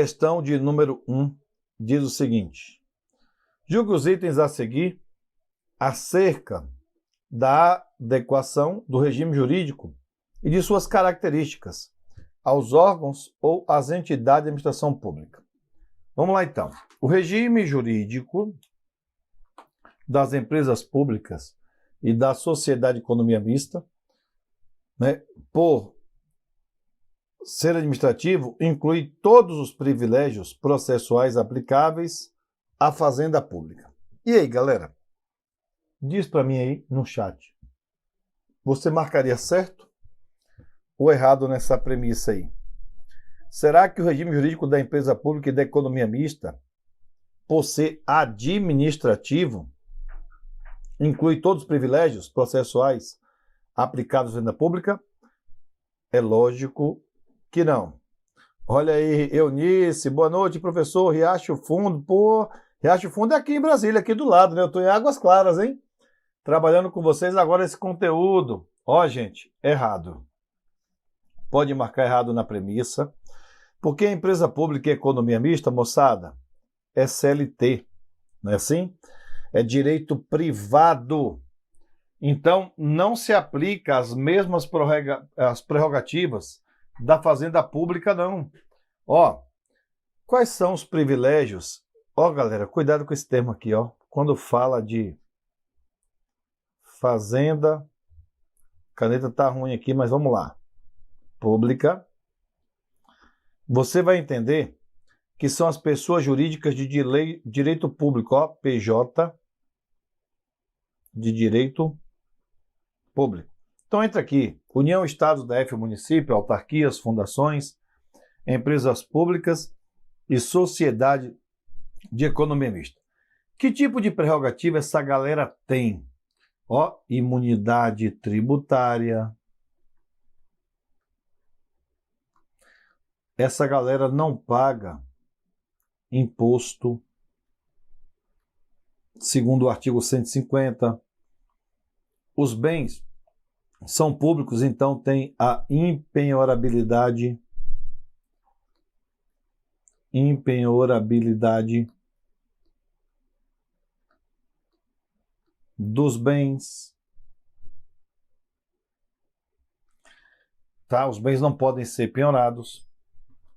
Questão de número 1 diz o seguinte: julgue os itens a seguir acerca da adequação do regime jurídico e de suas características aos órgãos ou às entidades de administração pública. Vamos lá então. O regime jurídico das empresas públicas e da sociedade de economia mista, por ser administrativo, inclui todos os privilégios processuais aplicáveis à fazenda pública. E aí, galera? Diz para mim aí no chat. Você marcaria certo ou errado nessa premissa aí? Será que o regime jurídico da empresa pública e da economia mista, por ser administrativo, inclui todos os privilégios processuais aplicados à fazenda pública? É lógico que não. Olha aí, Eunice, boa noite, professor. Riacho Fundo, pô, Riacho Fundo é aqui em Brasília, aqui do lado, né? Eu tô em Águas Claras, hein? Trabalhando com vocês agora esse conteúdo. Ó, gente, errado. Pode marcar errado na premissa, porque a empresa pública e economia mista, moçada, é CLT, não é assim? É direito privado. Então, não se aplica as mesmas as prerrogativas da fazenda pública, não. Ó, quais são os privilégios? Ó, galera, cuidado com esse termo aqui, ó. Quando fala de fazenda, caneta tá ruim aqui, mas vamos lá. Pública. Você vai entender que são as pessoas jurídicas de direito público, ó, PJ, de direito público. Então entra aqui, União, Estados, DF, município, autarquias, fundações, empresas públicas e sociedade de economia mista. Que tipo de prerrogativa essa galera tem? Ó, imunidade tributária. Essa galera não paga imposto, segundo o artigo 150. Os bens são públicos, então tem a impenhorabilidade dos bens. Tá? Os bens não podem ser penhorados.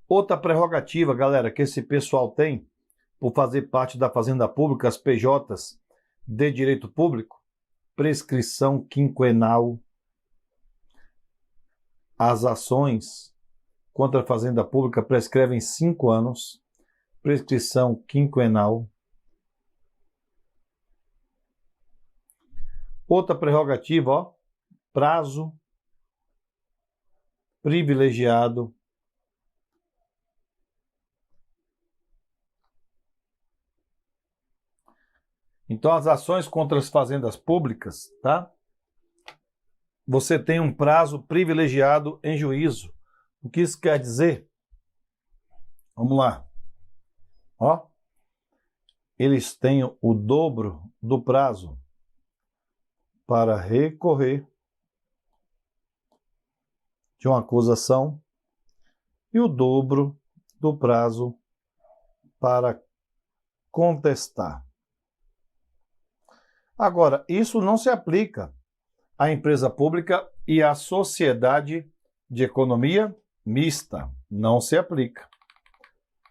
Outra prerrogativa, galera, que esse pessoal tem por fazer parte da fazenda pública, as PJs de direito público, prescrição quinquenal. As ações contra a fazenda pública prescrevem 5 anos, prescrição quinquenal. Outra prerrogativa, ó, prazo privilegiado. Então, as ações contra as fazendas públicas, tá? Você tem um prazo privilegiado em juízo. O que isso quer dizer? Vamos lá. Ó, eles têm o dobro do prazo para recorrer de uma acusação e o dobro do prazo para contestar. Agora, isso não se aplica à empresa pública e à sociedade de economia mista. Não se aplica.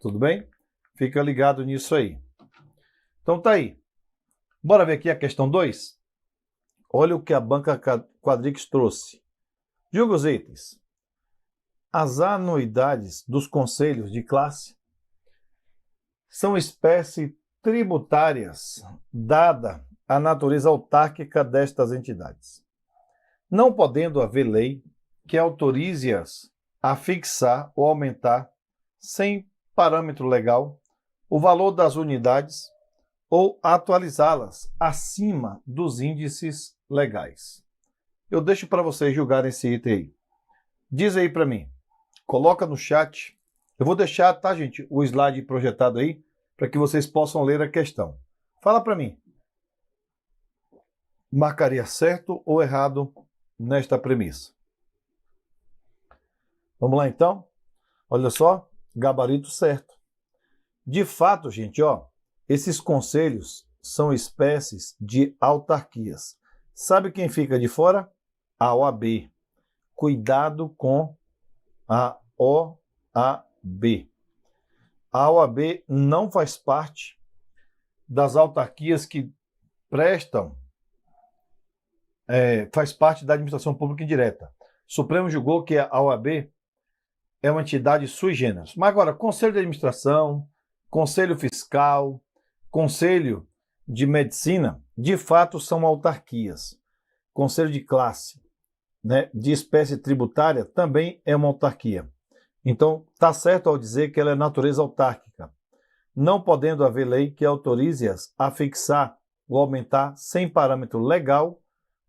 Tudo bem? Fica ligado nisso aí. Então tá aí. Bora ver aqui a questão 2? Olha o que a banca Quadrix trouxe. Julgue os itens. As anuidades dos conselhos de classe são espécie tributárias dada a natureza autárquica destas entidades, não podendo haver lei que autorize-as a fixar ou aumentar, sem parâmetro legal, o valor das unidades ou atualizá-las acima dos índices legais. Eu deixo para vocês julgarem esse item aí. Diz aí para mim, coloca no chat. Eu vou deixar, tá, gente, o slide projetado aí, para que vocês possam ler a questão. Fala para mim. Marcaria certo ou errado nesta premissa? Vamos lá então? Olha só, gabarito certo. De fato, gente, ó, esses conselhos são espécies de autarquias. Sabe quem fica de fora? A OAB. Cuidado com a OAB. A OAB não faz parte das autarquias que prestam, faz parte da administração pública indireta. O Supremo julgou que a OAB é uma entidade sui generis. Mas agora, Conselho de Administração, Conselho Fiscal, Conselho de Medicina, de fato são autarquias. Conselho de Classe, né, de espécie tributária, também é uma autarquia. Então, está certo ao dizer que ela é natureza autárquica, não podendo haver lei que autorize-as a fixar ou aumentar, sem parâmetro legal,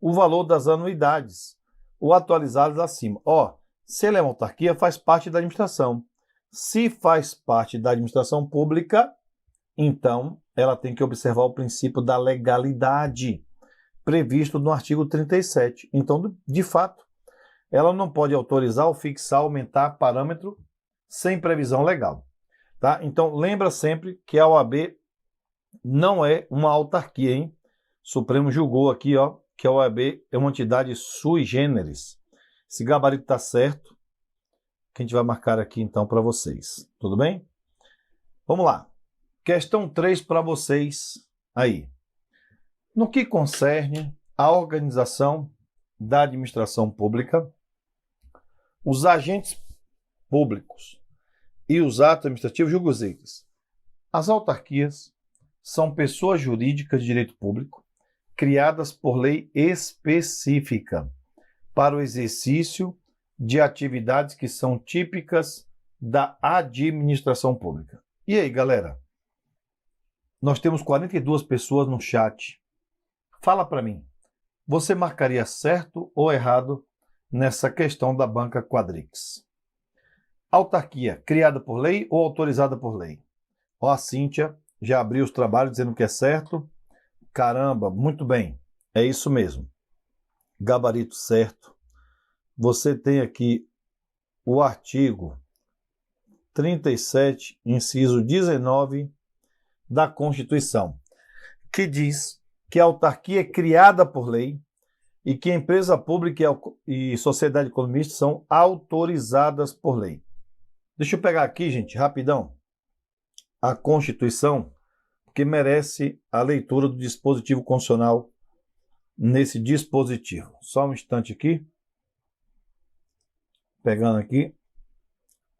o valor das anuidades, ou atualizá-las acima. Se ela é uma autarquia, faz parte da administração. Se faz parte da administração pública, então ela tem que observar o princípio da legalidade, previsto no artigo 37. Então, de fato, ela não pode autorizar ou fixar, aumentar parâmetro sem previsão legal. Tá? Então, lembra sempre que a OAB não é uma autarquia, hein? O Supremo julgou aqui, ó, que a OAB é uma entidade sui generis. Esse gabarito está certo, que a gente vai marcar aqui então para vocês. Tudo bem? Vamos lá. Questão 3 para vocês aí. No que concerne à organização da administração pública, os agentes públicos e os atos administrativos julgam os seguintes. As autarquias são pessoas jurídicas de direito público criadas por lei específica para o exercício de atividades que são típicas da administração pública. E aí, galera? Nós temos 42 pessoas no chat. Fala para mim, você marcaria certo ou errado nessa questão da banca Quadrix? Autarquia, criada por lei ou autorizada por lei? Ó, a Cíntia já abriu os trabalhos dizendo que é certo. Caramba, muito bem. É isso mesmo. Gabarito certo. Você tem aqui o artigo 37, inciso 19 da Constituição, que diz que a autarquia é criada por lei e que a empresa pública e sociedade economista são autorizadas por lei. Deixa eu pegar aqui, gente, rapidão, a Constituição, porque merece a leitura do dispositivo constitucional nesse dispositivo. Só um instante aqui. Pegando aqui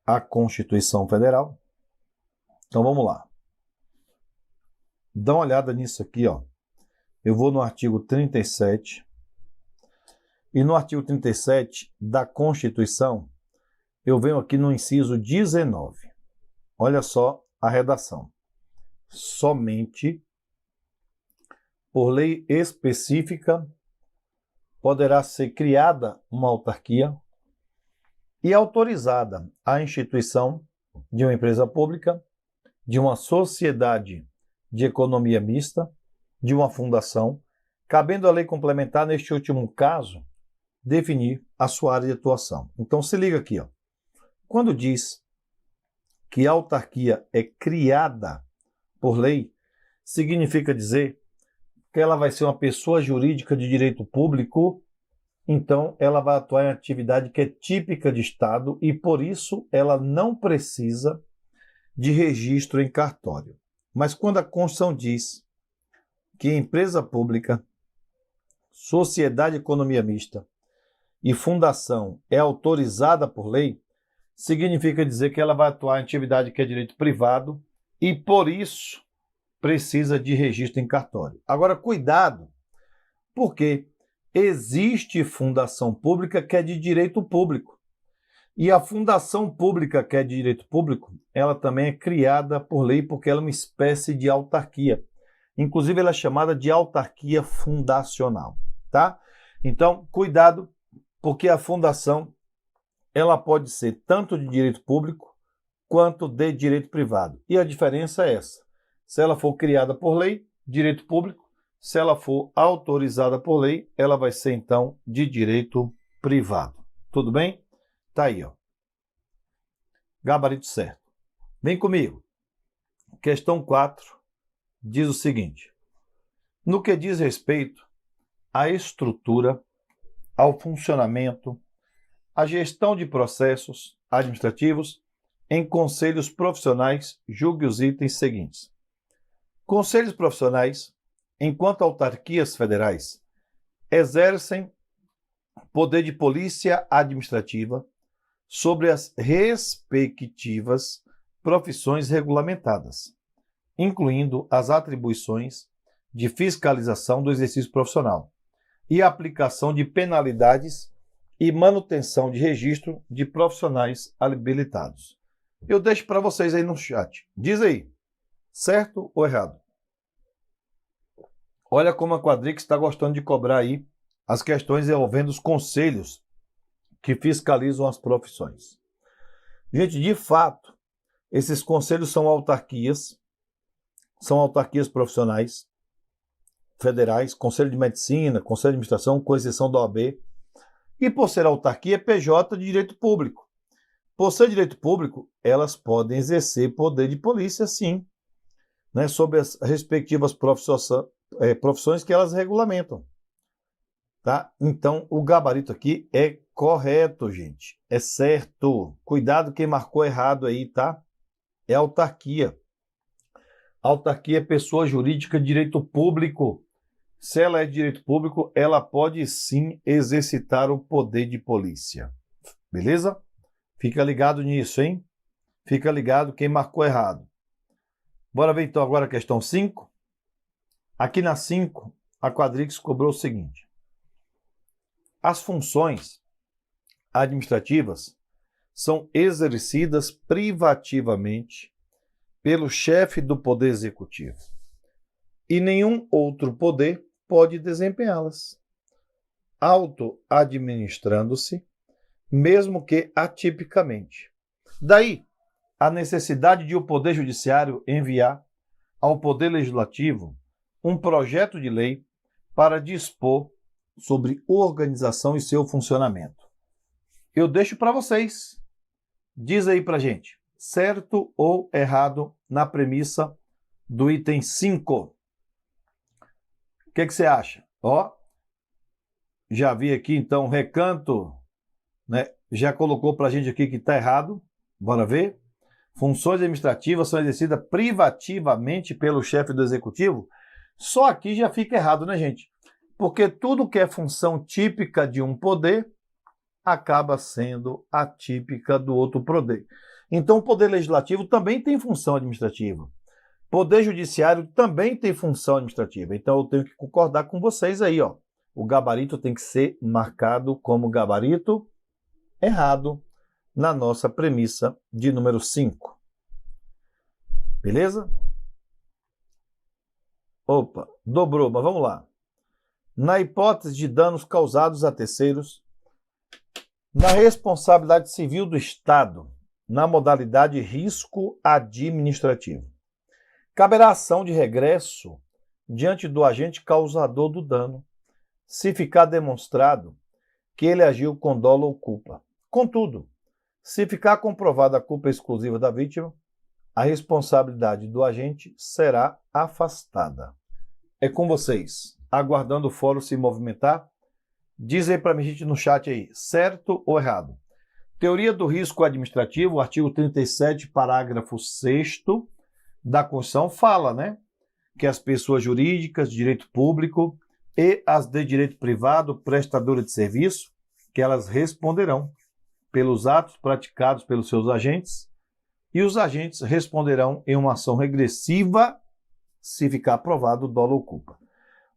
a Constituição Federal. Então vamos lá. Dá uma olhada nisso aqui, ó. Eu vou no artigo 37. E no artigo 37 da Constituição, eu venho aqui no inciso 19. Olha só a redação. Somente por lei específica poderá ser criada uma autarquia e autorizada a instituição de uma empresa pública, de uma sociedade de economia mista, de uma fundação, cabendo a lei complementar, neste último caso, definir a sua área de atuação. Então se liga aqui, ó. Quando diz que a autarquia é criada por lei, significa dizer que ela vai ser uma pessoa jurídica de direito público, então ela vai atuar em atividade que é típica de Estado e, por isso, ela não precisa de registro em cartório. Mas quando a Constituição diz que empresa pública, sociedade de economia mista e fundação é autorizada por lei, significa dizer que ela vai atuar em atividade que é direito privado e, por isso, precisa de registro em cartório. Agora, cuidado, porque existe fundação pública que é de direito público. E a fundação pública que é de direito público, ela também é criada por lei porque ela é uma espécie de autarquia. Inclusive, ela é chamada de autarquia fundacional, tá? Então, cuidado, porque a fundação ela pode ser tanto de direito público quanto de direito privado. E a diferença é essa. Se ela for criada por lei, direito público. Se ela for autorizada por lei, ela vai ser, então, de direito privado. Tudo bem? Tá aí, ó. Gabarito certo. Vem comigo. questão 4 diz o seguinte: no que diz respeito à estrutura, ao funcionamento, à gestão de processos administrativos em conselhos profissionais, julgue os itens seguintes. Conselhos profissionais, enquanto autarquias federais, exercem poder de polícia administrativa sobre as respectivas profissões regulamentadas, incluindo as atribuições de fiscalização do exercício profissional e aplicação de penalidades e manutenção de registro de profissionais habilitados. Eu deixo para vocês aí no chat. Diz aí, certo ou errado? Olha como a Quadrix está gostando de cobrar aí as questões envolvendo os conselhos que fiscalizam as profissões. Gente, de fato, esses conselhos são autarquias profissionais federais, Conselho de Medicina, Conselho de Administração, com exceção da OAB, e por ser autarquia, PJ de direito público. Por ser direito público, elas podem exercer poder de polícia, sim, né, sobre as respectivas profissões que elas regulamentam. Tá? Então, o gabarito aqui é correto, gente. É certo. Cuidado quem marcou errado aí, tá? É autarquia. Autarquia é pessoa jurídica de direito público. Se ela é de direito público, ela pode sim exercitar o poder de polícia. Beleza? Fica ligado nisso, hein? Fica ligado quem marcou errado. Bora ver então agora a questão 5. Aqui na 5, a Quadrix cobrou o seguinte: as funções administrativas são exercidas privativamente pelo chefe do Poder Executivo e nenhum outro poder pode desempenhá-las, auto-administrando-se, mesmo que atipicamente. Daí, a necessidade de o Poder Judiciário enviar ao Poder Legislativo um projeto de lei para dispor sobre organização e seu funcionamento. Eu deixo para vocês. Diz aí para gente, certo ou errado na premissa do item 5. O que você acha? Ó, já vi aqui então Recanto, né? Já colocou para a gente aqui que está errado. Bora ver. Funções administrativas são exercidas privativamente pelo chefe do executivo. Só aqui já fica errado, né, gente? Porque tudo que é função típica de um poder acaba sendo atípica do outro poder. Então, o Poder Legislativo também tem função administrativa. Poder Judiciário também tem função administrativa. Então, eu tenho que concordar com vocês aí, ó. O gabarito tem que ser marcado como gabarito errado na nossa premissa de número 5. Beleza? Opa, dobrou, mas vamos lá. Na hipótese de danos causados a terceiros, na responsabilidade civil do Estado, na modalidade risco administrativo, caberá ação de regresso diante do agente causador do dano, se ficar demonstrado que ele agiu com dolo ou culpa. Contudo, se ficar comprovada a culpa exclusiva da vítima, a responsabilidade do agente será afastada. É com vocês. Aguardando o fórum se movimentar. Diz aí para mim, gente, no chat aí, certo ou errado? Teoria do risco administrativo, artigo 37, parágrafo 6º da Constituição fala, né, que as pessoas jurídicas de direito público e as de direito privado, prestadoras de serviço, que elas responderão pelos atos praticados pelos seus agentes, e os agentes responderão em uma ação regressiva se ficar provado dolo ou culpa.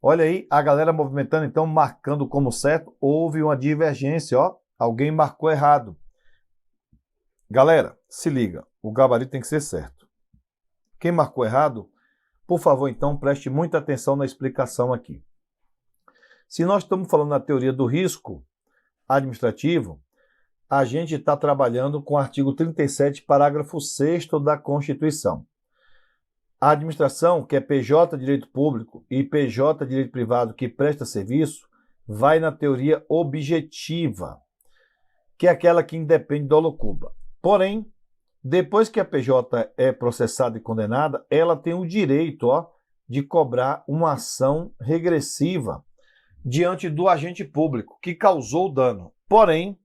Olha aí, a galera movimentando, então, marcando como certo. Houve uma divergência, ó. Alguém marcou errado. Galera, se liga, o gabarito tem que ser certo. Quem marcou errado, por favor, então, preste muita atenção na explicação aqui. Se nós estamos falando na teoria do risco administrativo, a gente está trabalhando com o artigo 37, parágrafo 6º da Constituição. A administração, que é PJ Direito Público e PJ Direito Privado que presta serviço, vai na teoria objetiva, que é aquela que independe do dolo ou culpa. Porém, Depois que a PJ é processada e condenada, ela tem o direito, de cobrar uma ação regressiva diante do agente público que causou o dano. Porém,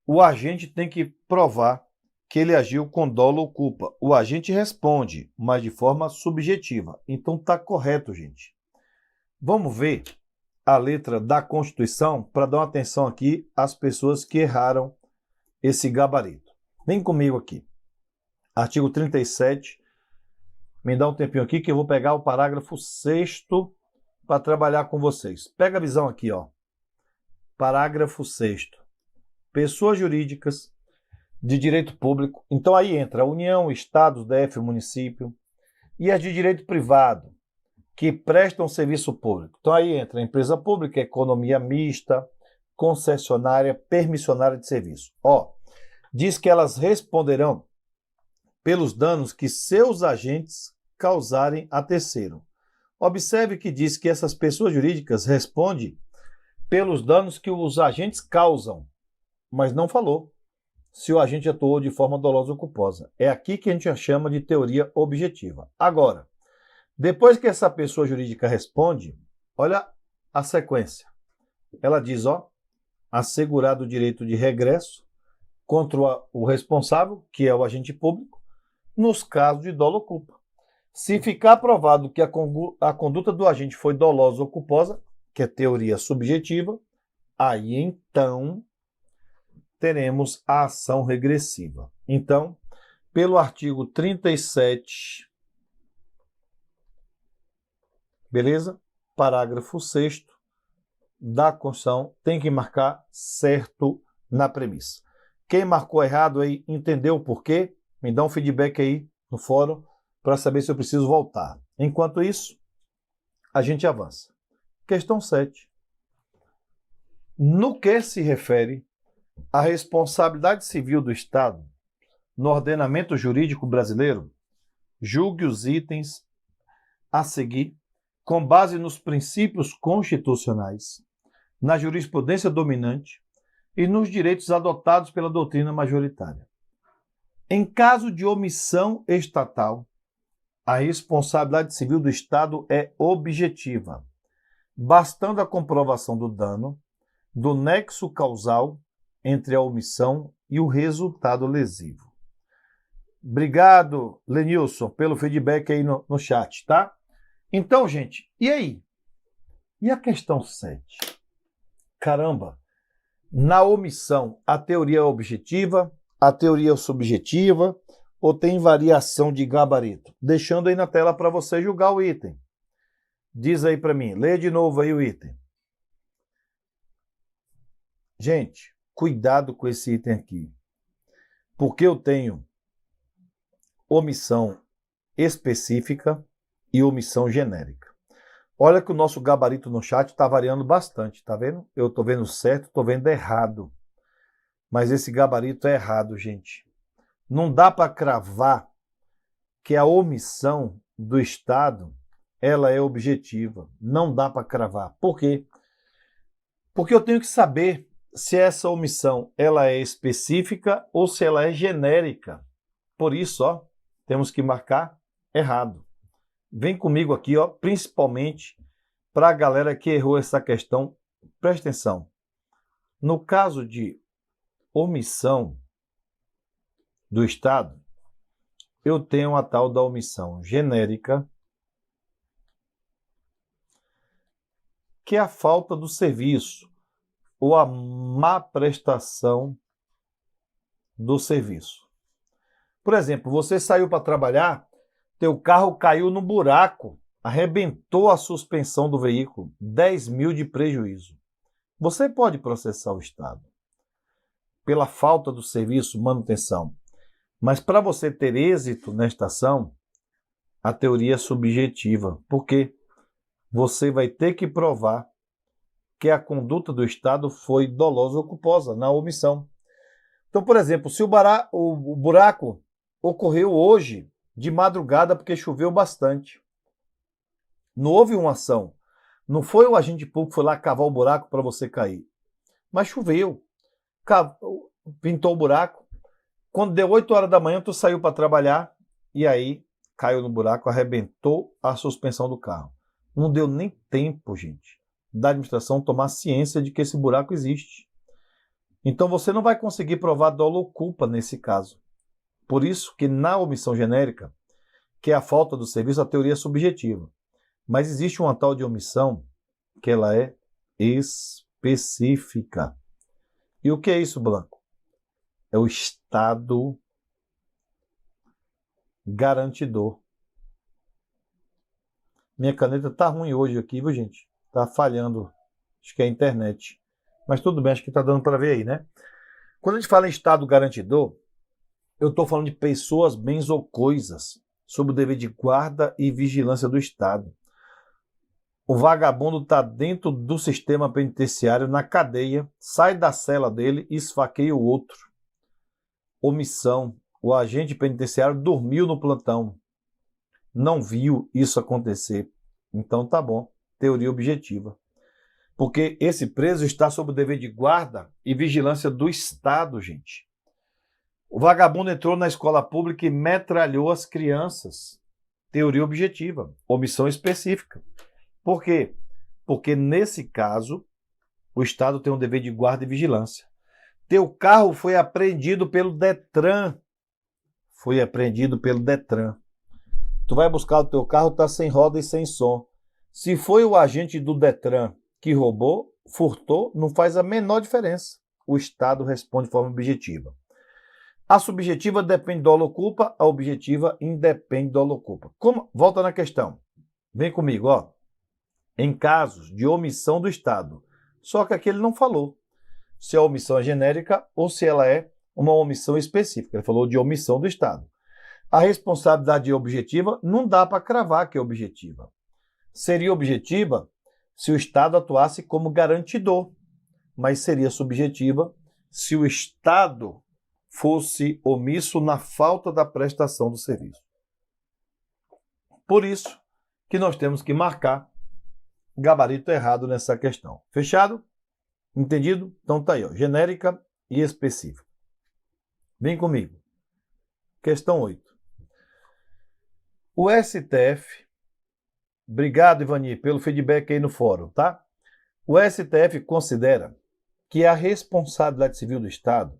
o agente tem que provar que ele agiu com dolo ou culpa. O agente responde, mas de forma subjetiva. Então está correto, gente. Vamos ver a letra da Constituição para dar uma atenção aqui às pessoas que erraram esse gabarito. Vem comigo aqui. Artigo 37. Me dá um tempinho aqui que eu vou pegar o parágrafo 6º para trabalhar com vocês. Pega a visão aqui, Parágrafo 6º. Pessoas jurídicas de direito público. Então aí entra a União, Estados, DF, município. E as de direito privado, que prestam serviço público. Então aí entra a empresa pública, economia mista, concessionária, permissionária de serviço. Diz que elas responderão pelos danos que seus agentes causarem a terceiro. Observe que diz que essas pessoas jurídicas respondem pelos danos que os agentes causam, mas não falou se o agente atuou de forma dolosa ou culposa. É aqui que a gente chama de teoria objetiva. Agora, depois que essa pessoa jurídica responde, olha a sequência. Ela diz, assegurado o direito de regresso contra o responsável, que é o agente público, nos casos de dolo ou culpa. Se ficar provado que a conduta do agente foi dolosa ou culposa, que é teoria subjetiva, aí então teremos a ação regressiva. Então, pelo artigo 37, beleza? Parágrafo 6º da Constituição tem que marcar certo na premissa. Quem marcou errado aí, entendeu o porquê? Me dá um feedback aí no fórum para saber se eu preciso voltar. Enquanto isso, a gente avança. Questão 7. No que se refere à responsabilidade civil do Estado no ordenamento jurídico brasileiro, julgue os itens a seguir com base nos princípios constitucionais, na jurisprudência dominante e nos direitos adotados pela doutrina majoritária. Em caso de omissão estatal, a responsabilidade civil do Estado é objetiva, bastando a comprovação do dano, do nexo causal entre a omissão e o resultado lesivo. Obrigado, Lenilson, pelo feedback aí no chat, tá? Então, gente, e aí? E a questão 7? Caramba, na omissão, a teoria é objetiva, a teoria é subjetiva ou tem variação de gabarito? Deixando aí na tela para você julgar o item. Diz aí para mim, lê de novo aí o item. Gente, cuidado com esse item aqui, porque eu tenho omissão específica e omissão genérica. Olha que o nosso gabarito no chat está variando bastante, tá vendo? Eu estou vendo certo, estou vendo errado. Mas esse gabarito é errado, gente. Não dá para cravar que a omissão do Estado ela é objetiva. Não dá para cravar. Por quê? Porque eu tenho que saber se essa omissão ela é específica ou se ela é genérica. Por isso, temos que marcar errado. Vem comigo aqui, principalmente para a galera que errou essa questão. Presta atenção. No caso de omissão do Estado, eu tenho a tal da omissão genérica, que é a falta do serviço ou a má prestação do serviço. Por exemplo, você saiu para trabalhar, teu carro caiu no buraco, arrebentou a suspensão do veículo, 10 mil de prejuízo. Você pode processar o Estado pela falta do serviço, manutenção. Mas para você ter êxito nesta ação, a teoria é subjetiva. Por quê? Você vai ter que provar que a conduta do Estado foi dolosa ou culposa na omissão. Então, por exemplo, se o buraco ocorreu hoje, de madrugada, porque choveu bastante, não houve uma ação. Não foi o agente público que foi lá cavar o buraco para você cair. Mas choveu. Pintou o buraco. Quando deu 8 horas da manhã, tu saiu para trabalhar e aí caiu no buraco, arrebentou a suspensão do carro. Não deu nem tempo, gente, da administração tomar ciência de que esse buraco existe. Então você não vai conseguir provar dolo ou culpa nesse caso. Por isso que na omissão genérica, que é a falta do serviço, a teoria é subjetiva. Mas existe uma tal de omissão que ela é específica. E o que é isso, Blanco? É o Estado garantidor. Minha caneta tá ruim hoje aqui, viu, gente? Tá falhando. Acho que é a internet. Mas tudo bem, acho que tá dando para ver aí, né? Quando a gente fala em Estado garantidor, eu estou falando de pessoas, bens ou coisas, sob o dever de guarda e vigilância do Estado. O vagabundo está dentro do sistema penitenciário, na cadeia, sai da cela dele e esfaqueia o outro. Omissão. O agente penitenciário dormiu no plantão. Não viu isso acontecer. Então tá bom. Teoria objetiva. Porque esse preso está sob o dever de guarda e vigilância do Estado, gente. O vagabundo entrou na escola pública e metralhou as crianças. Teoria objetiva. Omissão específica. Por quê? Porque nesse caso, o Estado tem um dever de guarda e vigilância. Teu carro foi apreendido pelo Detran. Foi apreendido pelo Detran. Tu vai buscar o teu carro, tá sem roda e sem som. Se foi o agente do Detran que roubou, furtou, não faz a menor diferença. O Estado responde de forma objetiva. A subjetiva depende do dolo ou culpa, a objetiva independe do dolo ou culpa. Volta na questão. Vem comigo, ó. Em casos de omissão do Estado. Só que aqui ele não falou se a omissão é genérica ou se ela é uma omissão específica. Ele falou de omissão do Estado. A responsabilidade objetiva não dá para cravar que é objetiva. Seria objetiva se o Estado atuasse como garantidor, mas seria subjetiva se o Estado fosse omisso na falta da prestação do serviço. Por isso que nós temos que marcar gabarito errado nessa questão. Fechado? Entendido? Então tá aí, ó, genérica e específica. Vem comigo. Questão 8. O STF, obrigado, Ivani, pelo feedback aí no fórum, tá? O STF considera que a responsabilidade civil do Estado,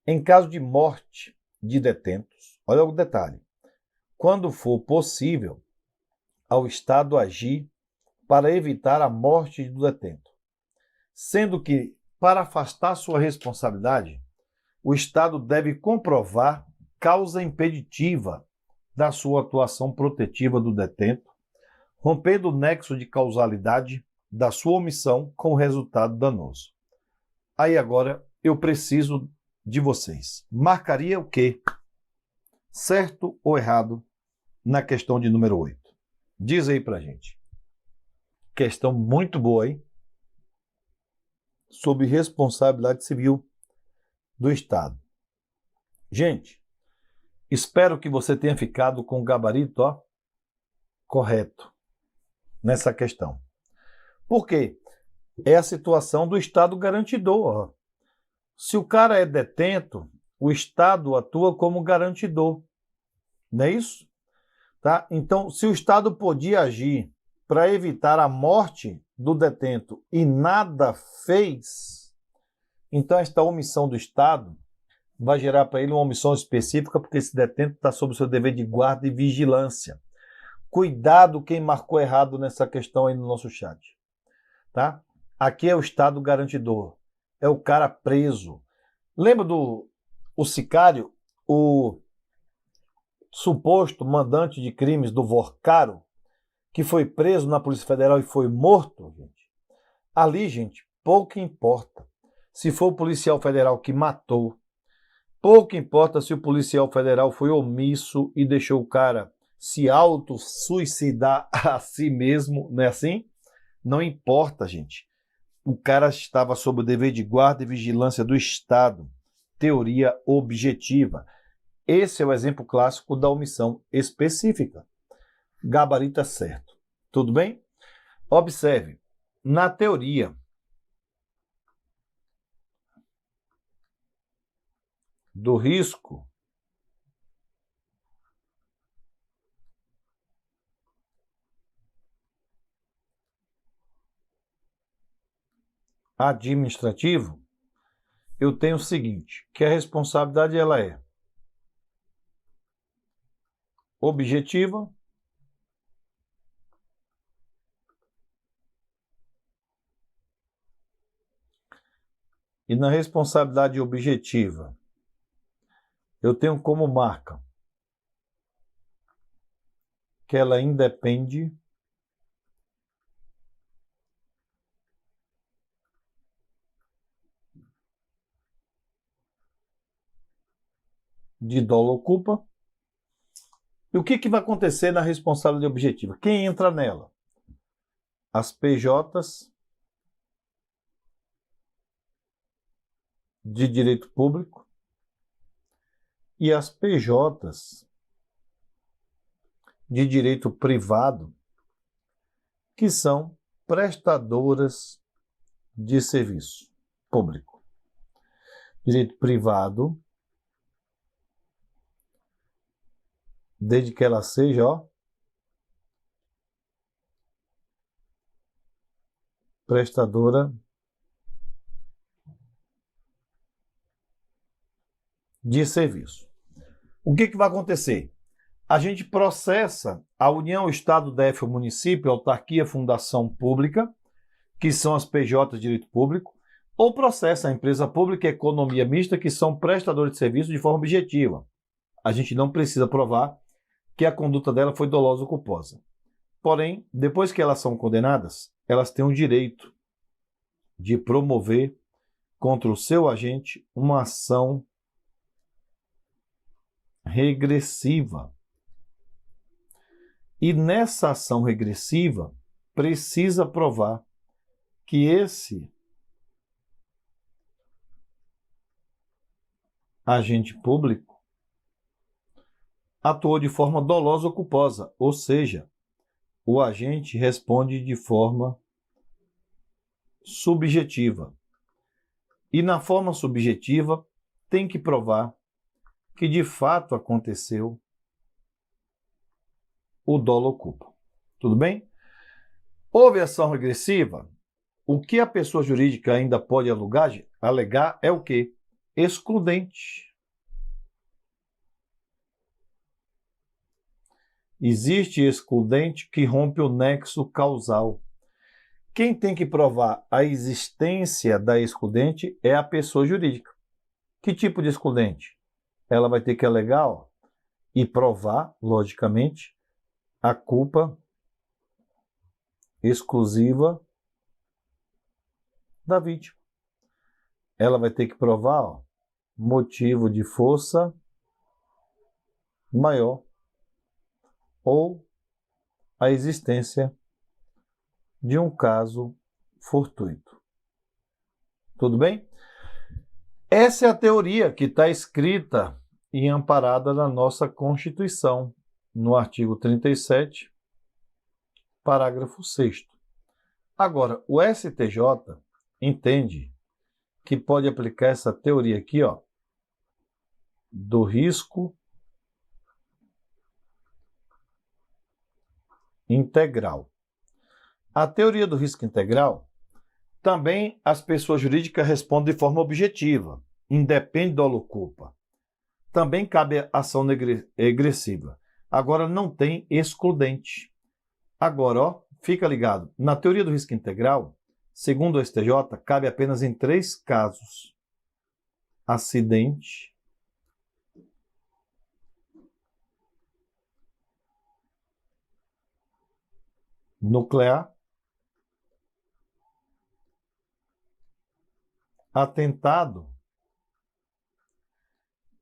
em caso de morte de detentos, olha o detalhe, quando for possível ao Estado agir para evitar a morte do detento, sendo que, para afastar sua responsabilidade, o Estado deve comprovar causa impeditiva da sua atuação protetiva do detento, rompendo o nexo de causalidade da sua omissão com resultado danoso. Aí agora eu preciso de vocês. Marcaria o quê? Certo ou errado na questão de número 8? Diz aí pra gente. Questão muito boa, hein? Sobre responsabilidade civil do Estado. Gente, espero que você tenha ficado com o gabarito, ó, correto nessa questão. Por quê? É a situação do Estado garantidor. Ó. Se o cara é detento, o Estado atua como garantidor. Não é isso? Tá? Então, se o Estado podia agir para evitar a morte do detento e nada fez, então esta omissão do Estado vai gerar para ele uma omissão específica, porque esse detento está sob o seu dever de guarda e vigilância. Cuidado quem marcou errado nessa questão aí no nosso chat. Tá? Aqui é o Estado garantidor. É o cara preso. Lembra do sicário, o suposto mandante de crimes do Vorcaro, que foi preso na Polícia Federal e foi morto, gente? Ali, gente, pouco importa se foi o policial federal que matou. Pouco importa se o policial federal foi omisso e deixou o cara se auto-suicidar a si mesmo, não é assim? Não importa, gente. O cara estava sob o dever de guarda e vigilância do Estado. Teoria objetiva. Esse é o exemplo clássico da omissão específica. Gabarito é certo. Tudo bem? Observe. Na teoria, do risco administrativo, eu tenho o seguinte, que a responsabilidade ela é objetiva, e na responsabilidade objetiva eu tenho como marca que ela independe de dolo ou culpa. E o que vai acontecer na responsabilidade objetiva? Quem entra nela? As PJs de direito público e as PJs de direito privado, que são prestadoras de serviço público. Direito privado, desde que ela seja, prestadora de serviço. O que vai acontecer? A gente processa a União, o Estado, o DF, o município, a autarquia, fundação pública, que são as PJ de direito público, ou processa a empresa pública e economia mista, que são prestadores de serviço de forma objetiva. A gente não precisa provar que a conduta dela foi dolosa ou culposa. Porém, depois que elas são condenadas, elas têm o direito de promover contra o seu agente uma ação regressiva. E nessa ação regressiva, precisa provar que esse agente público atuou de forma dolosa ou culposa, ou seja, o agente responde de forma subjetiva. E na forma subjetiva, tem que provar que de fato aconteceu o dolo ou culpa. Tudo bem? Houve ação regressiva? O que a pessoa jurídica ainda pode alegar é o quê? Excludente. Existe excludente que rompe o nexo causal. Quem tem que provar a existência da excludente é a pessoa jurídica. Que tipo de excludente? Ela vai ter que alegar e provar, logicamente, a culpa exclusiva da vítima. Ela vai ter que provar motivo de força maior ou a existência de um caso fortuito. Tudo bem? Essa é a teoria que está escrita e amparada na nossa Constituição, no artigo 37, parágrafo 6º. Agora, o STJ entende que pode aplicar essa teoria aqui, do risco integral. A teoria do risco integral, também as pessoas jurídicas respondem de forma objetiva, independe do dolo ou culpa. Também cabe ação regressiva. Agora não tem excludente. Agora, fica ligado, na teoria do risco integral, segundo o STJ, cabe apenas em 3 casos: acidente, nuclear, atentado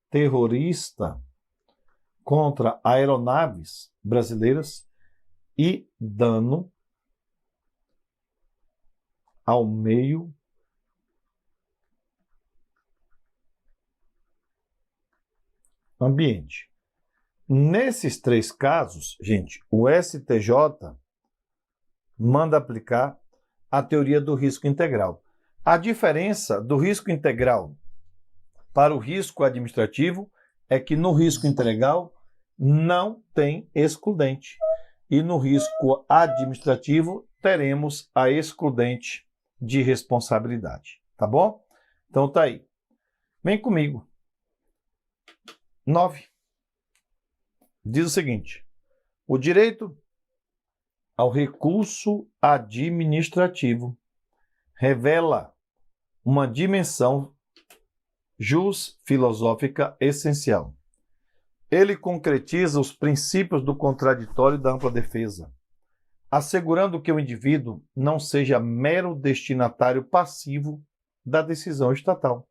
terrorista contra aeronaves brasileiras e dano ao meio ambiente. Nesses 3 casos, gente, o STJ manda aplicar a teoria do risco integral. A diferença do risco integral para o risco administrativo é que no risco integral não tem excludente. E no risco administrativo teremos a excludente de responsabilidade. Tá bom? Então tá aí. Vem comigo. 9. Diz o seguinte: o direito ao recurso administrativo revela uma dimensão jus-filosófica essencial. Ele concretiza os princípios do contraditório e da ampla defesa, assegurando que o indivíduo não seja mero destinatário passivo da decisão estatal.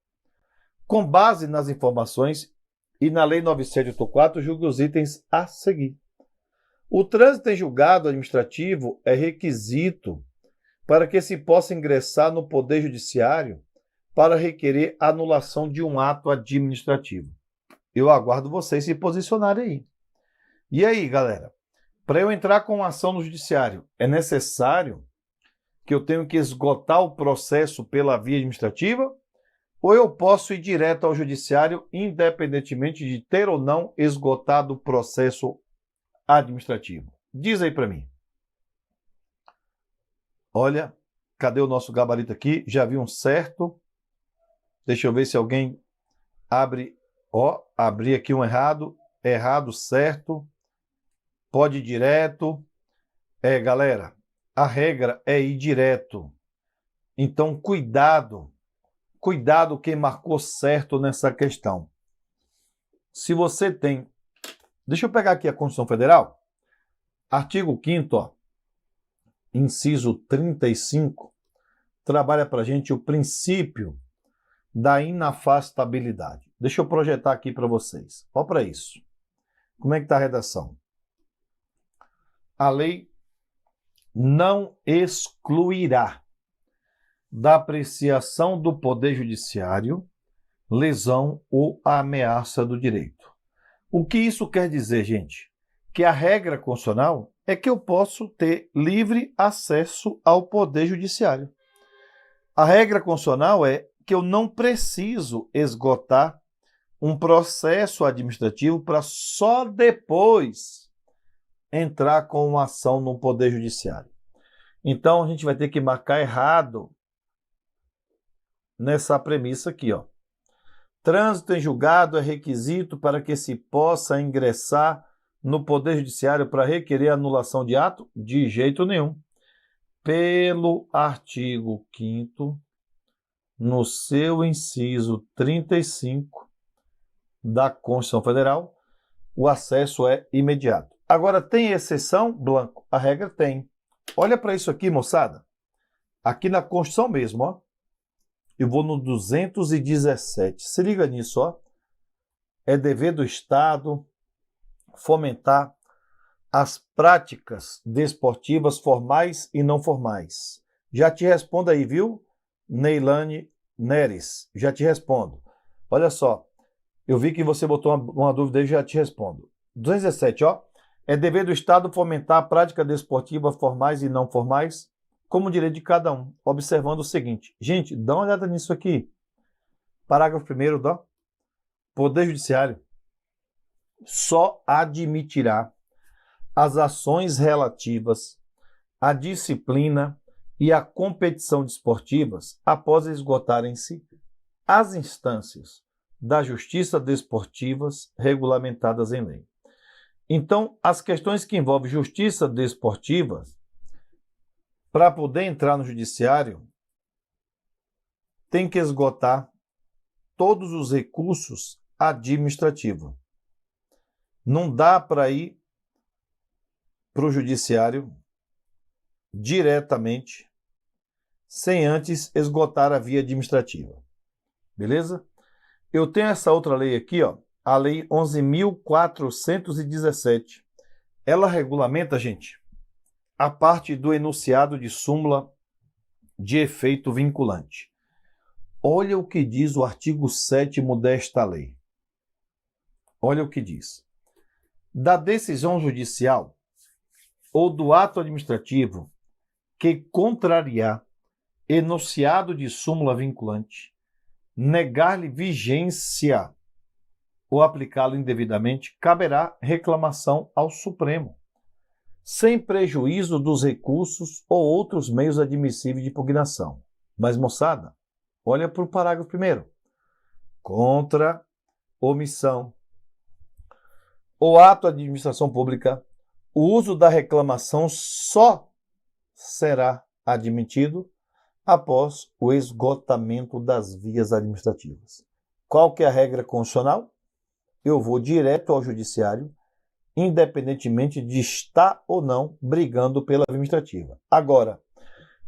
Com base nas informações e na Lei 9784, julgue os itens a seguir. O trânsito em julgado administrativo é requisito para que se possa ingressar no Poder Judiciário para requerer anulação de um ato administrativo. Eu aguardo vocês se posicionarem aí. E aí, galera? Para eu entrar com uma ação no Judiciário, é necessário que eu tenha que esgotar o processo pela via administrativa? Ou eu posso ir direto ao Judiciário, independentemente de ter ou não esgotado o processo administrativo? Diz aí para mim. Olha, cadê o nosso gabarito aqui? Já vi um certo. Deixa eu ver se alguém abre. Ó, abri aqui um errado. Errado, certo. Pode ir direto. Galera, a regra é ir direto. Então, cuidado. Cuidado quem marcou certo nessa questão. Se você tem... Deixa eu pegar aqui a Constituição Federal. Artigo 5º, ó, inciso 35, trabalha para a gente o princípio da inafastabilidade. Deixa eu projetar aqui para vocês. Olha para isso. Como é que está a redação? A lei não excluirá da apreciação do Poder Judiciário lesão ou ameaça do direito. O que isso quer dizer, gente? Que a regra constitucional é que eu posso ter livre acesso ao Poder Judiciário. A regra constitucional é que eu não preciso esgotar um processo administrativo para só depois entrar com uma ação no Poder Judiciário. Então, a gente vai ter que marcar errado nessa premissa aqui, ó. Trânsito em julgado é requisito para que se possa ingressar no Poder Judiciário para requerer anulação de ato? De jeito nenhum. Pelo artigo 5º, no seu inciso 35 da Constituição Federal, o acesso é imediato. Agora, tem exceção, Blanco? A regra tem. Olha para isso aqui, moçada. Aqui na Constituição mesmo, ó. Eu vou no 217. Se liga nisso, ó. É dever do Estado fomentar as práticas desportivas formais e não formais. Já te respondo aí, viu? Neilane Neres, já te respondo. Olha só, eu vi que você botou uma dúvida aí, já te respondo. 217, ó. É dever do Estado fomentar a prática desportiva formais e não formais como direito de cada um, observando o seguinte. Gente, dá uma olhada nisso aqui. Parágrafo 1º, ó. Poder Judiciário só admitirá as ações relativas à disciplina e à competição desportivas após esgotarem-se as instâncias da justiça desportivas regulamentadas em lei. Então, as questões que envolvem justiça desportiva, para poder entrar no judiciário, tem que esgotar todos os recursos administrativos. Não dá para ir para o judiciário diretamente sem antes esgotar a via administrativa. Beleza? Eu tenho essa outra lei aqui, ó, a Lei 11.417. Ela regulamenta, gente, a parte do enunciado de súmula de efeito vinculante. Olha o que diz o artigo 7º desta lei. Olha o que diz. Da decisão judicial ou do ato administrativo que contrariar enunciado de súmula vinculante, negar-lhe vigência ou aplicá-lo indevidamente, caberá reclamação ao Supremo, sem prejuízo dos recursos ou outros meios admissíveis de impugnação. Mas, moçada, olha para o parágrafo 1º. Contra omissão ou ato de administração pública, o uso da reclamação só será admitido após o esgotamento das vias administrativas. Qual que é a regra constitucional? Eu vou direto ao judiciário, independentemente de estar ou não brigando pela administrativa. Agora,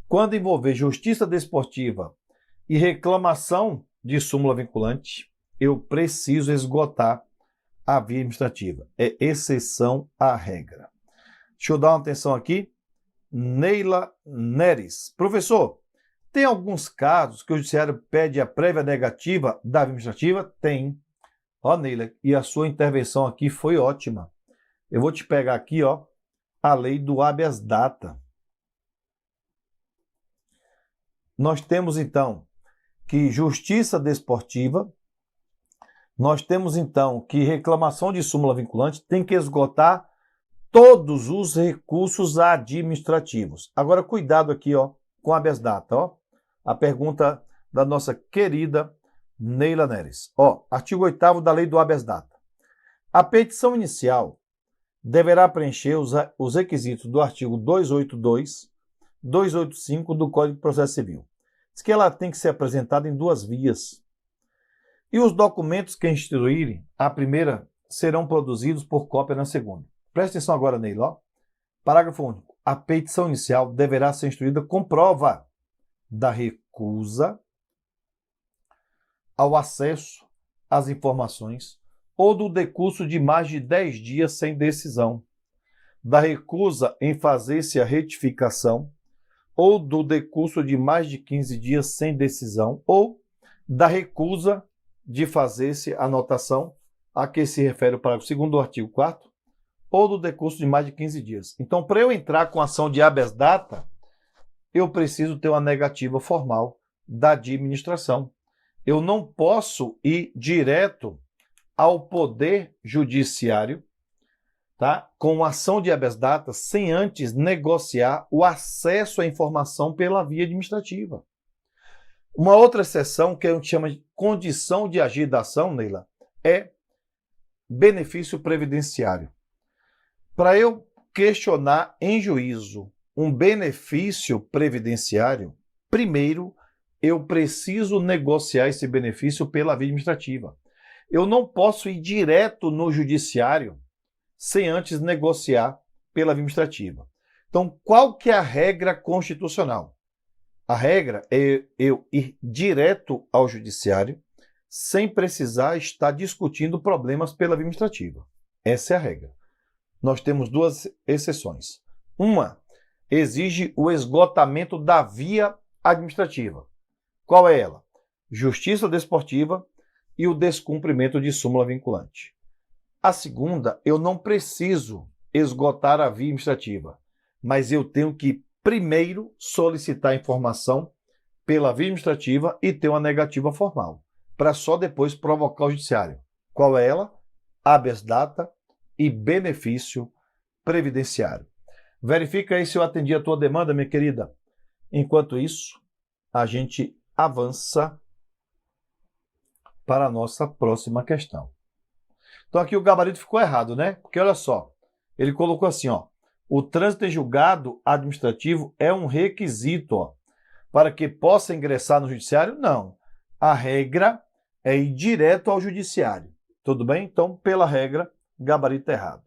quando envolver justiça desportiva e reclamação de súmula vinculante, eu preciso esgotar a via administrativa. É exceção à regra. Deixa eu dar uma atenção aqui. Neila Neres. Professor, tem alguns casos que o judiciário pede a prévia negativa da via administrativa? Tem. Ó, Neila, e a sua intervenção aqui foi ótima. Eu vou te pegar aqui, ó, a lei do habeas data. Nós temos, então, que justiça desportiva, nós temos, então, que reclamação de súmula vinculante tem que esgotar todos os recursos administrativos. Agora, cuidado aqui, ó, com habeas data, ó. A pergunta da nossa querida Neila Neres. Ó, artigo 8º da lei do habeas data. A petição inicial deverá preencher os requisitos do artigo 282, 285 do Código de Processo Civil. Diz que ela tem que ser apresentada em 2 vias. E os documentos que instituírem a primeira serão produzidos por cópia na segunda. Presta atenção agora, Neila. Ó. Parágrafo único. A petição inicial deverá ser instruída com prova da recusa ao acesso às informações ou do decurso de mais de 10 dias sem decisão, da recusa em fazer-se a retificação ou do decurso de mais de 15 dias sem decisão ou da recusa de fazer-se a anotação a que se refere o parágrafo 2º do artigo 4º ou do decurso de mais de 15 dias. Então, para eu entrar com ação de habeas data, eu preciso ter uma negativa formal da administração. Eu não posso ir direto ao Poder Judiciário, tá, com ação de habeas data sem antes negociar o acesso à informação pela via administrativa. Uma outra exceção que a gente chama de condição de agir da ação, Neila, é benefício previdenciário. Para eu questionar em juízo um benefício previdenciário, primeiro eu preciso negociar esse benefício pela via administrativa. Eu não posso ir direto no judiciário sem antes negociar pela via administrativa. Então, qual que é a regra constitucional? A regra é eu ir direto ao judiciário sem precisar estar discutindo problemas pela via administrativa. Essa é a regra. Nós temos 2 exceções. Uma exige o esgotamento da via administrativa. Qual é ela? Justiça desportiva e o descumprimento de súmula vinculante. A segunda, eu não preciso esgotar a via administrativa, mas eu tenho que primeiro solicitar informação pela via administrativa e ter uma negativa formal, para só depois provocar o judiciário. Qual é ela? Habeas data e benefício previdenciário. Verifica aí se eu atendi a tua demanda, minha querida. Enquanto isso, a gente avança para a nossa próxima questão. Então aqui o gabarito ficou errado, né? Porque olha só, ele colocou assim, ó, o trânsito em julgado administrativo é um requisito, ó, para que possa ingressar no judiciário? Não. A regra é ir direto ao judiciário. Tudo bem? Então, pela regra, gabarito errado.